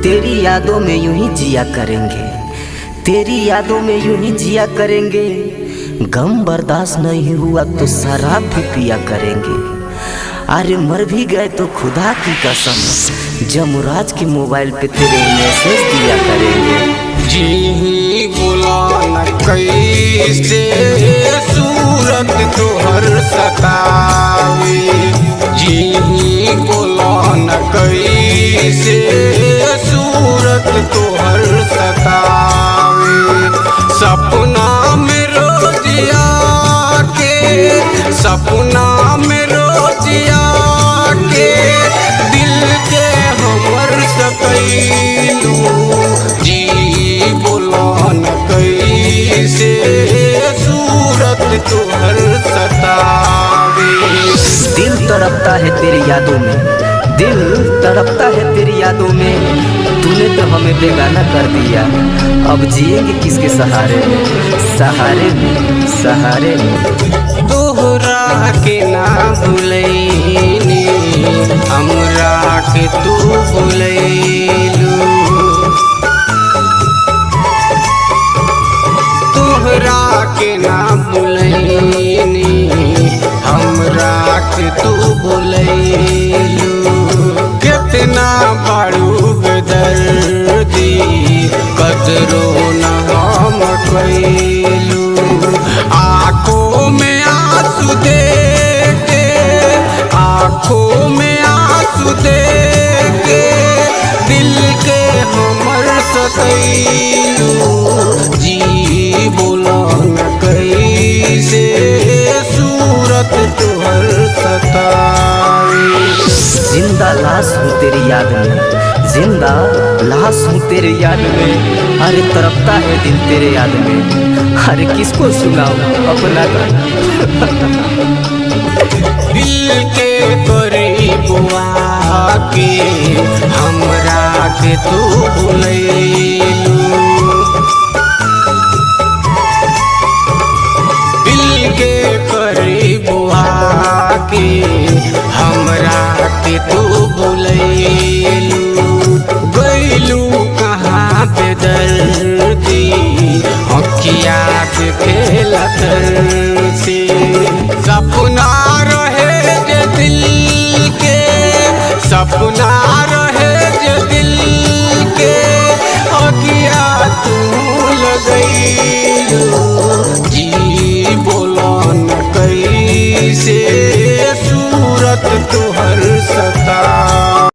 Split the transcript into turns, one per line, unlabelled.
तेरी यादों में यूं ही जिया करेंगे, तेरी यादों में यूं ही जिया करेंगे। गम बर्दाश्त नहीं हुआ तो शराब भी पिया करेंगे। अरे मर भी गए तो खुदा की कसम जमुराज के मोबाइल पे तेरे मैसेज दिया करेंगे।
जी बोला न कैसे सूरत तोहर सतावे, जी बोला न कैसे सूरत तोहर सतावे। सपना में रोजिया के, सपना में रोजिया के दिल के हमर सकैलू। जी बोला न कैसे सूरत तोहर सतावे।
दिल तड़पता है तेरी यादों में, दिल तड़पता है तेरी यादों में। तूने तो हमें बेगाना कर दिया, अब जिएंगे किसके सहारे में, सहारे में, सहारे में।
तोहरा के ना भूलैनी हमरा के तू भूलैलू। तोहरा के ना भूलैनी हमरा के तू भूलैलू। कितना बारू बेदर्दी कदरो न हम कैलू। आँखों में आंसू देके, आँखों में आंसू देके दिल के हमर सकैलू। जी बोला न कैसे सूरत तोहर सतावे।
जिंदा लाश हूँ तेरी याद में, जिंदा लाश हूँ तेरे याद में। अरे तड़पता है दिल तेरे याद में, अरे किसको सुनाऊं अपना गाना।
दिल के करीब आके हमरा के तू भूलैलू। दिल के करीब आके हमरा के तू भूलैलू। गैलू कहाँ पे दर्दी अखिया के खेला से। सपना रहे जे दिल के, सपना रहे जे दिल के अखिया तू लगई।